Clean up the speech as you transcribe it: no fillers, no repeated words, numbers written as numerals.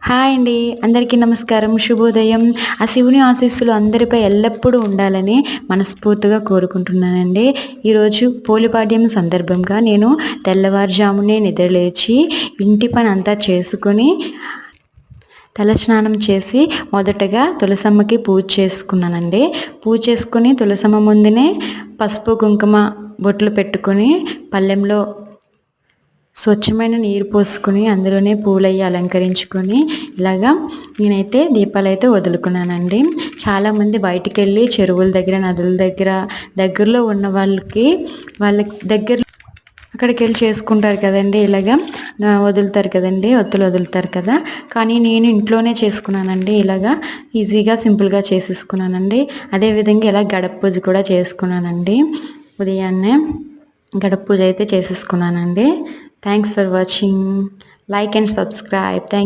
Hi అండి. అందరికీ నమస్కారం. శుభోదయం. ఆ శివుని ఆశీస్సులు అందరిపై ఎల్లప్పుడూ ఉండాలని మనస్ఫూర్తిగా కోరుకుంటున్నానండి. ఈరోజు పోలిపాడ్యం సందర్భంగా నేను తెల్లవారుజామునే నిద్రలేచి ఇంటి పనంతా చేసుకొని తలస్నానం చేసి మొదటగా తులసమ్మకి పూజ చేసుకున్నానండి. పూజ చేసుకొని తులసమ్మ ముందునే పసుపు, కుంకుమ బొట్లు పెట్టుకొని పళ్ళెంలో స్వచ్ఛమైన నీరు పోసుకొని అందులోనే పూలయ్యి అలంకరించుకొని ఇలాగా నేనైతే దీపాలైతే వదులుకున్నానండి. చాలామంది బయటికెళ్ళి చెరువుల దగ్గర, నదుల దగ్గర, దగ్గరలో ఉన్న వాళ్ళ దగ్గర అక్కడికెళ్ళి చేసుకుంటారు కదండీ! ఇలాగా వదులుతారు కదండీ! ఒత్తులు వదులుతారు కదా! కానీ నేను ఇంట్లోనే చేసుకున్నానండి. ఇలాగా ఈజీగా, సింపుల్‌గా చేసేసుకున్నానండి. అదేవిధంగా ఇలా గడప పూజ కూడా చేసుకున్నానండి. ఉదయాన్నే గడప పూజ అయితే చేసేసుకున్నానండి. Thanks for watching. Like and subscribe. Thank